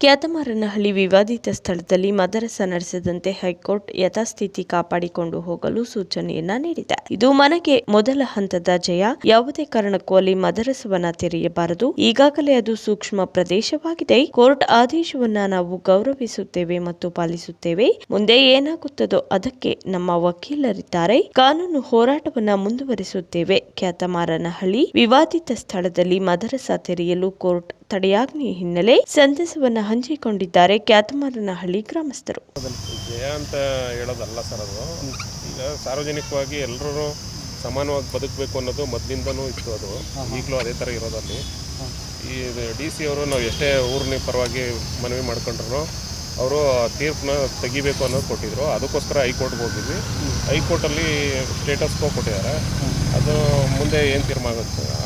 ಕ್ಯಾತಮಾರನಹಳ್ಳಿ ವಿವಾದಿತ ಸ್ಥಳದಲ್ಲಿ ಮದರಸ ನಡೆಸದಂತೆ ಹೈಕೋರ್ಟ್ ಯಥಾಸ್ಥಿತಿ ಕಾಪಾಡಿಕೊಂಡು ಹೋಗಲು ಸೂಚನೆಯನ್ನ ನೀಡಿದೆ. ಇದು ಮನೆಗೆ ಮೊದಲ ಹಂತದ ಜಯ. ಯಾವುದೇ ಕಾರಣಕ್ಕೂ ಅಲ್ಲಿ ಮದರಸವನ್ನ ತೆರೆಯಬಾರದು. ಈಗಾಗಲೇ ಅದು ಸೂಕ್ಷ್ಮ ಪ್ರದೇಶವಾಗಿದೆ. ಕೋರ್ಟ್ ಆದೇಶವನ್ನ ನಾವು ಗೌರವಿಸುತ್ತೇವೆ ಮತ್ತು ಪಾಲಿಸುತ್ತೇವೆ. ಮುಂದೆ ಏನಾಗುತ್ತದೋ ಅದಕ್ಕೆ ನಮ್ಮ ವಕೀಲರಿದ್ದಾರೆ. ಕಾನೂನು ಹೋರಾಟವನ್ನ ಮುಂದುವರಿಸುತ್ತೇವೆ. ಕ್ಯಾತಮಾರನಹಳ್ಳಿ ವಿವಾದಿತ ಸ್ಥಳದಲ್ಲಿ ಮದರಸ ತೆರೆಯಲು ಕೋರ್ಟ್ ತಡೆಯಾಜ್ಞೆ ಹಿನ್ನೆಲೆ ಸಂತಸವನ್ನ ಹಂಚಿಕೊಂಡಿದ್ದಾರೆ ಕ್ಯಾತಮಾರನಹಳ್ಳಿ ಗ್ರಾಮಸ್ಥರು. ಜಯ ಅಂತ ಹೇಳೋದಲ್ಲ ಸರ್, ಅದು ಈಗ ಸಾರ್ವಜನಿಕವಾಗಿ ಎಲ್ಲರೂ ಸಮಾನವಾಗಿ ಬದುಕಬೇಕು ಅನ್ನೋದು ಮೊದಲಿಂದನೂ ಇತ್ತು. ಅದು ಈಗಲೂ ಅದೇ ಥರ ಇರೋದಲ್ಲಿ ಈ DC ಅವರು ನಾವು ಎಷ್ಟೇ ಊರಿನ ಪರವಾಗಿ ಮನವಿ ಮಾಡ್ಕೊಂಡ್ರು ಅವರು ತೀರ್ಪನ್ನ ತೆಗಿಬೇಕು ಅನ್ನೋದು ಕೊಟ್ಟಿದ್ರು. ಅದಕ್ಕೋಸ್ಕರ ಹೈಕೋರ್ಟ್ಗೆ ಹೋಗಿದ್ವಿ. ಹೈಕೋರ್ಟಲ್ಲಿ ಸ್ಟೇಟಸ್ ಕೋ ಕೊಟ್ಟಿದ್ದಾರೆ. ಅದು ಮುಂದೆ ಏನು ತೀರ್ಮಾನ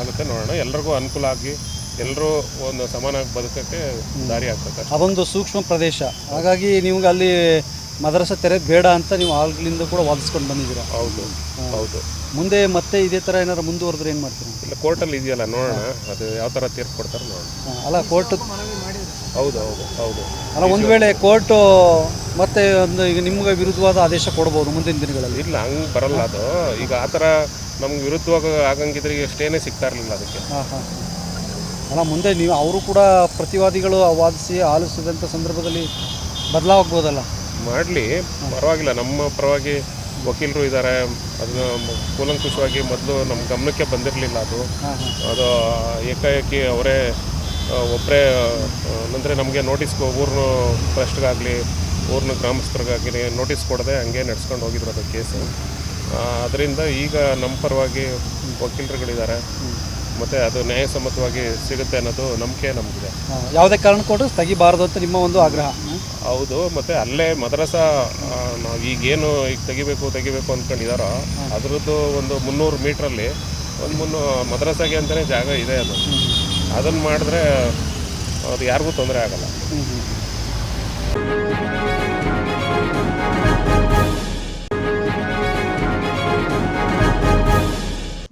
ಆಗುತ್ತೆ ನೋಡೋಣ. ಎಲ್ರಿಗೂ ಅನುಕೂಲ ಆಗಿ ಎಲ್ಲರೂ ಒಂದು ಸಮಾನವಾಗಿ ಬದುಕೋಕ್ಕೆ ದಾರಿ ಆಗ್ತದೆ. ಅದೊಂದು ಸೂಕ್ಷ್ಮ ಪ್ರದೇಶ, ಹಾಗಾಗಿ ನಿಮ್ಗೆ ಅಲ್ಲಿ ಮದರಸ ತೆರೆದು ಬೇಡ ಅಂತ ನೀವು ಆಗ್ಲಿಂದ ಕೂಡ ವಾದಿಸ್ಕೊಂಡು ಬಂದಿದ್ದೀರಾ. ಹೌದು ಹೌದು. ಮುಂದೆ ಮತ್ತೆ ಇದೇ ಥರ ಏನಾದ್ರು ಮುಂದುವರೆದ್ರೆ ಏನು ಮಾಡ್ತೀರಾ? ಇಲ್ಲ, ಕೋರ್ಟಲ್ಲಿ ಇದೆಯಲ್ಲ, ನೋಡೋಣ ಅದು ಯಾವ ಥರ ತೀರ್ಪು ಕೊಡ್ತಾರೆ ನೋಡೋಣ. ಅಲ್ಲ ಕೋರ್ಟ್ ಹೌದು ಹೌದು ಹೌದು. ಅಲ್ಲ, ಒಂದು ವೇಳೆ ಕೋರ್ಟು ಮತ್ತೆ ಒಂದು ಈಗ ನಿಮ್ಗೆ ವಿರುದ್ಧವಾದ ಆದೇಶ ಕೊಡ್ಬೋದು ಮುಂದಿನ ದಿನಗಳಲ್ಲಿ. ಇಲ್ಲ, ಹಂಗೆ ಬರಲ್ಲ ಅದು. ಈಗ ಆ ಥರ ನಮ್ಗೆ ವಿರುದ್ಧವಾಗಿ ಆಗಂಗಿದ್ರೆ ಈಗ ಸ್ಟೇನೇ ಸಿಗ್ತಾ ಇರಲಿಲ್ಲ ಅದಕ್ಕೆ. ಅಲ್ಲ, ಮುಂದೆ ನೀವು ಅವರು ಕೂಡ ಪ್ರತಿವಾದಿಗಳು ವಾದಿಸಿ ಆಲಿಸಿದಂಥ ಸಂದರ್ಭದಲ್ಲಿ ಬದಲಾಗಬಹುದಲ್ಲ. ಮಾಡಲಿ, ಪರವಾಗಿಲ್ಲ. ನಮ್ಮ ಪರವಾಗಿ ವಕೀಲರು ಇದ್ದಾರೆ. ಅದನ್ನ ಕೂಲಂಕುಷವಾಗಿ ಮೊದಲು ನಮ್ಮ ಗಮನಕ್ಕೆ ಬಂದಿರಲಿಲ್ಲ. ಅದು ಏಕಾಏಕಿ ಅವರೇ ಒಬ್ಬರೇ ಅಂದರೆ ನಮಗೆ ನೋಟಿಸ್ ಊರಿನ ಟ್ರಸ್ಟ್ಗಾಗಲಿ ಊರಿನ ಗ್ರಾಮಸ್ಥರಿಗಾಗಲಿ ನೋಟಿಸ್ ಕೊಡದೆ ಹಂಗೆ ನಡೆಸ್ಕೊಂಡು ಹೋಗಿದ್ರು ಅದು ಕೇಸು. ಅದರಿಂದ ಈಗ ನಮ್ಮ ಪರವಾಗಿ ವಕೀಲರುಗಳಿದ್ದಾರೆ. ಮತ್ತು ಅದು ನ್ಯಾಯಸಮ್ಮತವಾಗಿ ಸಿಗುತ್ತೆ ಅನ್ನೋದು ನಂಬಿಕೆ ನಮಗಿದೆ. ಯಾವುದೇ ಕಾರಣ ಕೊಟ್ಟು ತೆಗಿಬಾರ್ದು ಅಂತ ನಿಮ್ಮ ಒಂದು ಆಗ್ರಹ. ಹೌದು. ಮತ್ತು ಅಲ್ಲೇ ಮದರಸ ನಾವು ಈಗೇನು ಈಗ ತೆಗಿಬೇಕು ಅಂದ್ಕೊಂಡಿದ್ದಾರೋ ಅದರದ್ದು ಒಂದು 300 ಮೀಟ್ರಲ್ಲಿ ಒಂದು ಮದರಸಾಗೆ ಅಂತಲೇ ಜಾಗ ಇದೆ. ಅದನ್ನು ಮಾಡಿದ್ರೆ ಅದು ಯಾರಿಗೂ ತೊಂದರೆ ಆಗಲ್ಲ.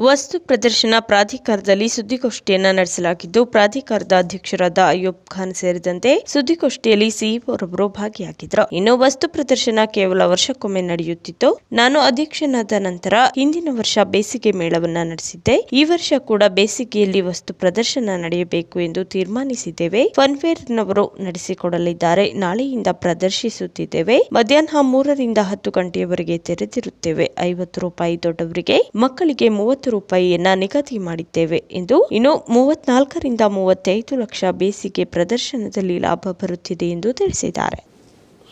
ವಸ್ತು ಪ್ರದರ್ಶನ ಪ್ರಾಧಿಕಾರದಲ್ಲಿ ಸುದ್ದಿಗೋಷ್ಠಿಯನ್ನ ನಡೆಸಲಾಗಿದ್ದು, ಪ್ರಾಧಿಕಾರದ ಅಧ್ಯಕ್ಷರಾದ ಅಯ್ಯೂಬ್ ಖಾನ್ ಸೇರಿದಂತೆ ಸುದ್ದಿಗೋಷ್ಠಿಯಲ್ಲಿ ಸಿಇಒರೊಬ್ಬರು ಭಾಗಿಯಾಗಿದ್ದರು. ಇನ್ನು ವಸ್ತು ಪ್ರದರ್ಶನ ಕೇವಲ ವರ್ಷಕ್ಕೊಮ್ಮೆ ನಡೆಯುತ್ತಿತ್ತು. ನಾನು ಅಧ್ಯಕ್ಷನಾದ ನಂತರ ಹಿಂದಿನ ವರ್ಷ ಬೇಸಿಗೆ ಮೇಳವನ್ನ ನಡೆಸಿದ್ದೆ. ಈ ವರ್ಷ ಕೂಡ ಬೇಸಿಗೆಯಲ್ಲಿ ವಸ್ತು ಪ್ರದರ್ಶನ ನಡೆಯಬೇಕು ಎಂದು ತೀರ್ಮಾನಿಸಿದ್ದೇವೆ. ಫನ್ಫೇರ್ನವರು ನಡೆಸಿಕೊಡಲಿದ್ದಾರೆ. ನಾಳೆಯಿಂದ ಪ್ರದರ್ಶಿಸುತ್ತಿದ್ದೇವೆ. ಮಧ್ಯಾಹ್ನ 3 ರಿಂದ 10 ಗಂಟೆಯವರೆಗೆ ತೆರೆದಿರುತ್ತೇವೆ. 50 ರೂಪಾಯಿ ದೊಡ್ಡವರಿಗೆ, ಮಕ್ಕಳಿಗೆ 30 ರೂಪಾಯಿಯನ್ನ ನಿಗದಿ ಮಾಡಿದ್ದೇವೆ ಎಂದು. ಇನ್ನು 34 ರಿಂದ 35 ಲಕ್ಷ ಬೇಸಿಗೆ ಪ್ರದರ್ಶನದಲ್ಲಿ ಲಾಭ ಬರುತ್ತಿದೆ ಎಂದು ತಿಳಿಸಿದ್ದಾರೆ.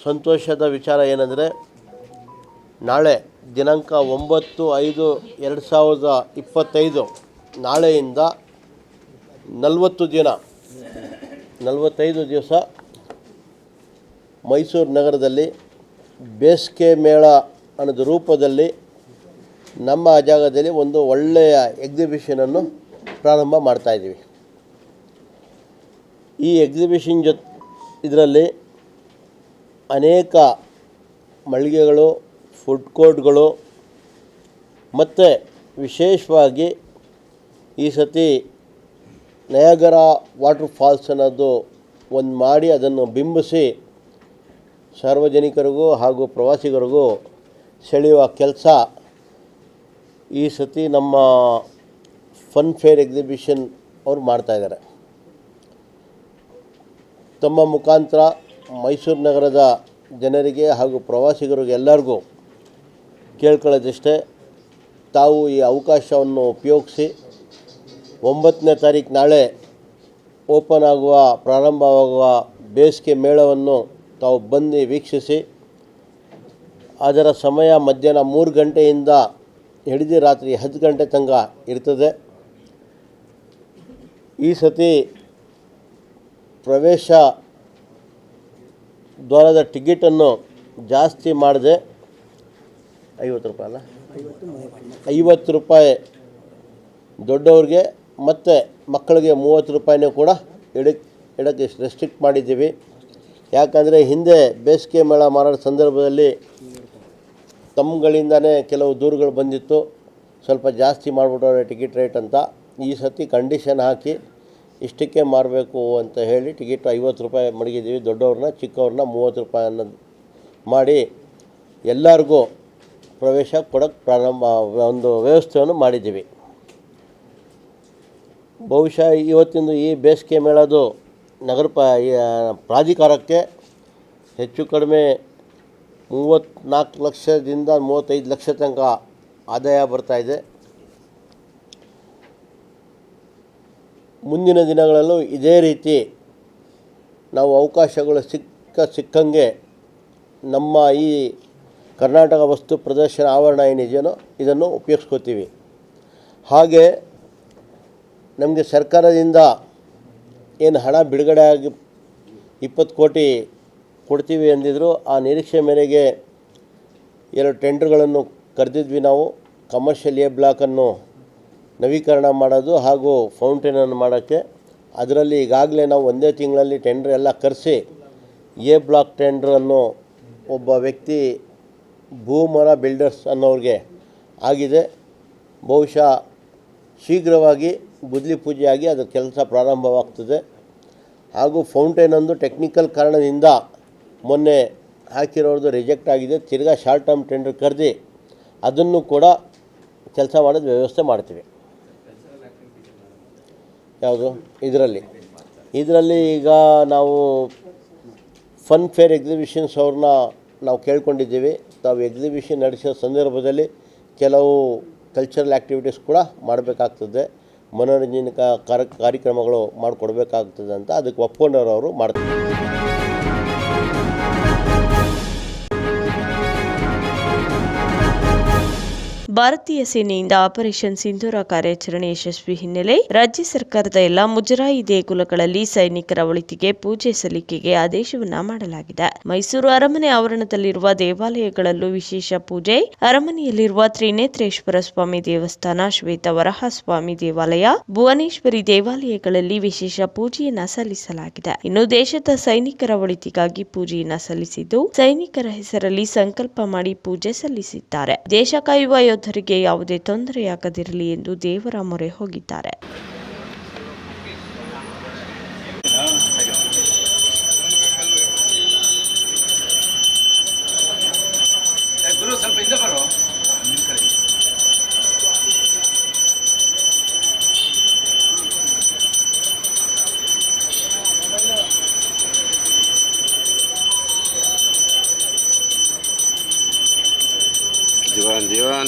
ಸಂತೋಷದ ವಿಚಾರ ಏನಂದರೆ, ನಾಳೆ ದಿನಾಂಕ 9/5/2025 ನಾಳೆಯಿಂದ 45 ದಿವಸ ಮೈಸೂರು ನಗರದಲ್ಲಿ ಬೇಸಿಗೆ ಮೇಳ ಅನ್ನೋದು ರೂಪದಲ್ಲಿ ನಮ್ಮ ಜಾಗದಲ್ಲಿ ಒಂದು ಒಳ್ಳೆಯ ಎಕ್ಸಿಬಿಷನನ್ನು ಪ್ರಾರಂಭ ಮಾಡ್ತಾಯಿದ್ದೀವಿ. ಈ ಎಕ್ಸಿಬಿಷನ್ ಇದರಲ್ಲಿ ಅನೇಕ ಮಳಿಗೆಗಳು, ಫುಡ್ ಕೋರ್ಟ್ಗಳು ಮತ್ತು ವಿಶೇಷವಾಗಿ ಈ ಸತಿ ನಯಾಗರಾ ವಾಟರ್ ಫಾಲ್ಸ್ ಅನ್ನೋದು ಒಂದು ಮಾಡಿ ಅದನ್ನು ಬಿಂಬಿಸಿ ಸಾರ್ವಜನಿಕರಿಗೂ ಹಾಗೂ ಪ್ರವಾಸಿಗರಿಗೂ ಸೆಳೆಯುವ ಕೆಲಸ ಈ ಸತಿ ನಮ್ಮ ಫನ್ ಫೇರ್ ಎಕ್ಸಿಬಿಷನ್ ಅವರು ಮಾಡ್ತಾಯಿದ್ದಾರೆ. ತಮ್ಮ ಮುಖಾಂತರ ಮೈಸೂರು ನಗರದ ಜನರಿಗೆ ಹಾಗೂ ಪ್ರವಾಸಿಗರಿಗೆ ಎಲ್ಲರಿಗೂ ಕೇಳ್ಕೊಳ್ಳೋದಿಷ್ಟೇ, ತಾವು ಈ ಅವಕಾಶವನ್ನು ಉಪಯೋಗಿಸಿ 9ನೇ ತಾರೀಕು ನಾಳೆ ಓಪನ್ ಆಗುವ ಪ್ರಾರಂಭವಾಗುವ ಬೇಸಿಗೆ ಮೇಳವನ್ನು ತಾವು ಬಂದು ವೀಕ್ಷಿಸಿ. ಅದರ ಸಮಯ ಮಧ್ಯಾಹ್ನ 3 ಗಂಟೆಯಿಂದ ಹಿಡಿದು ರಾತ್ರಿ 10 ಗಂಟೆ ತನಕ ಇರ್ತದೆ. ಈ ಸತಿ ಪ್ರವೇಶ ದ್ವಾರದ ಟಿಕೆಟನ್ನು ಜಾಸ್ತಿ ಮಾಡದೆ 50 ರೂಪಾಯಿ ಅಲ್ಲ 50 ರೂಪಾಯಿ ದೊಡ್ಡವ್ರಿಗೆ ಮತ್ತು ಮಕ್ಕಳಿಗೆ 30 ರೂಪಾಯಿನೂ ಕೂಡ ಇಡಕ್ಕೆ ರೆಸ್ಟ್ರಿಕ್ಟ್ ಮಾಡಿದ್ದೀವಿ. ಯಾಕಂದರೆ ಹಿಂದೆ ಬೇಸಿಗೆ ಮೇಳ ಮಾಡೋ ಸಂದರ್ಭದಲ್ಲಿ ತಮ್ಮಗಳಿಂದನೇ ಕೆಲವು ದೂರುಗಳು ಬಂದಿತ್ತು, ಸ್ವಲ್ಪ ಜಾಸ್ತಿ ಮಾಡಿಬಿಟ್ಟವ್ರೆ ಟಿಕೆಟ್ ರೇಟ್ ಅಂತ. ಈ ಸತಿ ಕಂಡೀಷನ್ ಹಾಕಿ ಇಷ್ಟಕ್ಕೆ ಮಾರಬೇಕು ಅಂತ ಹೇಳಿ ಟಿಕೆಟ್ 50 ರೂಪಾಯಿ ಮಡಗಿದ್ದೀವಿ. ದೊಡ್ಡವ್ರನ್ನ ಚಿಕ್ಕವ್ರನ್ನ 30 ರೂಪಾಯಿ ಅನ್ನೋದು ಮಾಡಿ ಎಲ್ಲರಿಗೂ ಪ್ರವೇಶ ಕೊಡೋಕ್ಕೆ ಒಂದು ವ್ಯವಸ್ಥೆಯನ್ನು ಮಾಡಿದ್ದೀವಿ. ಬಹುಶಃ ಇವತ್ತಿಂದು ಈ ಬೇಸಿಗೆ ಮೇಳದು ನಗರ ಪ್ರಾಧಿಕಾರಕ್ಕೆ ಹೆಚ್ಚು ಕಡಿಮೆ 34 ಲಕ್ಷದಿಂದ 35 ಲಕ್ಷ ತನಕ ಆದಾಯ ಬರ್ತಾಯಿದೆ. ಮುಂದಿನ ದಿನಗಳಲ್ಲೂ ಇದೇ ರೀತಿ ನಾವು ಅವಕಾಶಗಳು ಸಿಕ್ಕಂಗೆ ನಮ್ಮ ಈ ಕರ್ನಾಟಕ ವಸ್ತು ಪ್ರದರ್ಶನ ಆವರಣ ಏನಿದೆಯೋ ಇದನ್ನು ಉಪಯೋಗಿಸ್ಕೋತೀವಿ. ಹಾಗೆ ನಮಗೆ ಸರ್ಕಾರದಿಂದ ಏನು ಹಣ ಬಿಡುಗಡೆ ಆಗಿ 20 ಕೋಟಿ ಕೊಡ್ತೀವಿ ಅಂದಿದ್ರು. ಆ ನಿರೀಕ್ಷೆ ಮೇರೆಗೆ 2 ಟೆಂಡರ್ಗಳನ್ನು ಕರೆದಿದ್ವಿ ನಾವು. ಕಮರ್ಷಿಯಲ್ ಎ ಬ್ಲಾಕನ್ನು ನವೀಕರಣ ಮಾಡೋದು ಹಾಗೂ ಫೌಂಟೇನನ್ನು ಮಾಡೋಕ್ಕೆ. ಅದರಲ್ಲಿ ಈಗಾಗಲೇ ನಾವು ಒಂದೇ ತಿಂಗಳಲ್ಲಿ ಟೆಂಡರ್ ಎಲ್ಲ ಕರೆಸಿ ಎ ಬ್ಲಾಕ್ ಟೆಂಡ್ರನ್ನು ಒಬ್ಬ ವ್ಯಕ್ತಿ ಭೂಮರ ಬಿಲ್ಡರ್ಸ್ ಅನ್ನೋರಿಗೆ ಆಗಿದೆ. ಬಹುಶಃ ಶೀಘ್ರವಾಗಿ ಗುದ್ಲಿ ಪೂಜೆಯಾಗಿ ಅದರ ಕೆಲಸ ಪ್ರಾರಂಭವಾಗ್ತದೆ. ಹಾಗೂ ಫೌಂಟೇನೊಂದು ಟೆಕ್ನಿಕಲ್ ಕಾರಣದಿಂದ ಮೊನ್ನೆ ಹಾಕಿರೋದು ರಿಜೆಕ್ಟ್ ಆಗಿದೆ. ತಿರ್ಗಾ ಶಾರ್ಟ್ ಟರ್ಮ್ ಟೆಂಡರ್ ಕರೆದು ಅದನ್ನು ಕೂಡ ಕೆಲಸ ಮಾಡೋದು ವ್ಯವಸ್ಥೆ ಮಾಡ್ತೀವಿ. ಯಾವುದು ಇದರಲ್ಲಿ ಈಗ ನಾವು ಫನ್ ಫೇರ್ ಎಕ್ಸಿಬಿಷನ್ಸ್ ಅವ್ರನ್ನ ನಾವು ಕೇಳ್ಕೊಂಡಿದ್ದೀವಿ. ತಾವು ಎಕ್ಸಿಬಿಷನ್ ನಡೆಸೋ ಸಂದರ್ಭದಲ್ಲಿ ಕೆಲವು ಕಲ್ಚರಲ್ ಆ್ಯಕ್ಟಿವಿಟೀಸ್ ಕೂಡ ಮಾಡಬೇಕಾಗ್ತದೆ, ಮನೋರಂಜನೆ ಕಾರ್ಯಕ್ರಮಗಳು ಮಾಡಿಕೊಡ್ಬೇಕಾಗ್ತದೆ ಅಂತ ಅದಕ್ಕೆ ಒಪ್ಕೊಂಡವರು ಮಾಡ್ತಾರೆ. ಭಾರತೀಯ ಸೇನೆಯಿಂದ ಆಪರೇಷನ್ ಸಿಂಧೂರ ಕಾರ್ಯಾಚರಣೆ ಯಶಸ್ವಿ ಹಿನ್ನೆಲೆ ರಾಜ್ಯ ಸರ್ಕಾರದ ಎಲ್ಲ ಮುಜರಾಯಿ ದೇಗುಲಗಳಲ್ಲಿ ಸೈನಿಕರ ಒಳಿತಿಗೆ ಪೂಜೆ ಸಲ್ಲಿಕೆಗೆ ಆದೇಶವನ್ನ ಮಾಡಲಾಗಿದೆ. ಮೈಸೂರು ಅರಮನೆ ಆವರಣದಲ್ಲಿರುವ ದೇವಾಲಯಗಳಲ್ಲೂ ವಿಶೇಷ ಪೂಜೆ. ಅರಮನೆಯಲ್ಲಿರುವ ತ್ರಿನೇತ್ರೇಶ್ವರ ಸ್ವಾಮಿ ದೇವಸ್ಥಾನ, ಶ್ವೇತವರಹ ಸ್ವಾಮಿ ದೇವಾಲಯ, ಭುವನೇಶ್ವರಿ ದೇವಾಲಯಗಳಲ್ಲಿ ವಿಶೇಷ ಪೂಜೆಯನ್ನ ಸಲ್ಲಿಸಲಾಗಿದೆ. ಇನ್ನು ದೇಶದ ಸೈನಿಕರ ಒಳಿತಿಗಾಗಿ ಪೂಜೆಯನ್ನ ಸಲ್ಲಿಸಿದ್ದು, ಸೈನಿಕರ ಹೆಸರಲ್ಲಿ ಸಂಕಲ್ಪ ಮಾಡಿ ಪೂಜೆ ಸಲ್ಲಿಸಿದ್ದಾರೆ. ದೇಶ ಕಾಯುವ ಯೋಧರಿಗೆ ಯಾವುದೇ ತೊಂದರೆಯಾಗದಿರಲಿ ಎಂದು ದೇವರ ಮೊರೆ ಹೋಗಿದ್ದಾರೆ. जीवन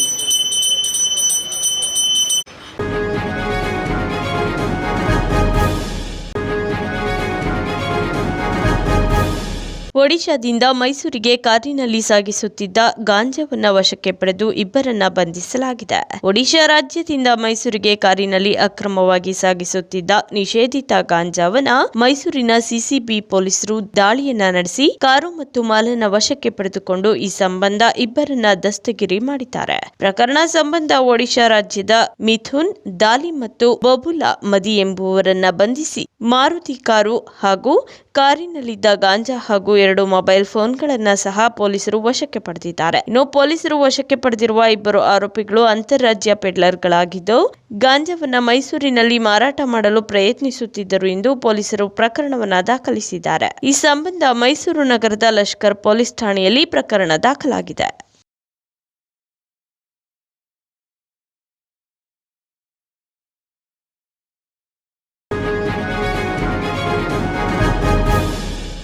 ಒಡಿಶಾದಿಂದ ಮೈಸೂರಿಗೆ ಕಾರಿನಲ್ಲಿ ಸಾಗಿಸುತ್ತಿದ್ದ ಗಾಂಜಾವನ್ನ ವಶಕ್ಕೆ ಪಡೆದು ಇಬ್ಬರನ್ನ ಬಂಧಿಸಲಾಗಿದೆ. ಒಡಿಶಾ ರಾಜ್ಯದಿಂದ ಮೈಸೂರಿಗೆ ಕಾರಿನಲ್ಲಿ ಅಕ್ರಮವಾಗಿ ಸಾಗಿಸುತ್ತಿದ್ದ ನಿಷೇಧಿತ ಗಾಂಜಾವನ್ನ ಮೈಸೂರಿನ ಸಿಸಿಬಿ ಪೊಲೀಸರು ದಾಳಿಯನ್ನ ನಡೆಸಿ ಕಾರು ಮತ್ತು ಮಾಲನ್ನ ವಶಕ್ಕೆ ಪಡೆದುಕೊಂಡು ಈ ಸಂಬಂಧ ಇಬ್ಬರನ್ನ ದಸ್ತಗಿರಿ ಮಾಡಿದ್ದಾರೆ. ಪ್ರಕರಣ ಸಂಬಂಧ ಒಡಿಶಾ ರಾಜ್ಯದ ಮಿಥುನ್ ದಾಲಿ ಮತ್ತು ಬಬುಲಾ ಮದಿ ಎಂಬುವರನ್ನ ಬಂಧಿಸಿ ಮಾರುತಿ ಕಾರು ಹಾಗೂ ಕಾರಿನಲ್ಲಿದ್ದ ಗಾಂಜಾ ಹಾಗೂ 2 ಮೊಬೈಲ್ ಫೋನ್ಗಳನ್ನ ಸಹ ಪೊಲೀಸರು ವಶಕ್ಕೆ ಪಡೆದಿದ್ದಾರೆ. ಇನ್ನು ಪೊಲೀಸರು ವಶಕ್ಕೆ ಪಡೆದಿರುವ ಇಬ್ಬರು ಆರೋಪಿಗಳು ಅಂತಾರಾಜ್ಯ ಪೆಡ್ಲರ್ಗಳಾಗಿದ್ದು, ಗಾಂಜಾವನ್ನ ಮೈಸೂರಿನಲ್ಲಿ ಮಾರಾಟ ಮಾಡಲು ಪ್ರಯತ್ನಿಸುತ್ತಿದ್ದರು ಎಂದು ಪೊಲೀಸರು ಪ್ರಕರಣವನ್ನ ದಾಖಲಿಸಿದ್ದಾರೆ. ಈ ಸಂಬಂಧ ಮೈಸೂರು ನಗರದ ಲಷ್ಕರ್ ಪೊಲೀಸ್ ಠಾಣೆಯಲ್ಲಿ ಪ್ರಕರಣ ದಾಖಲಾಗಿದೆ.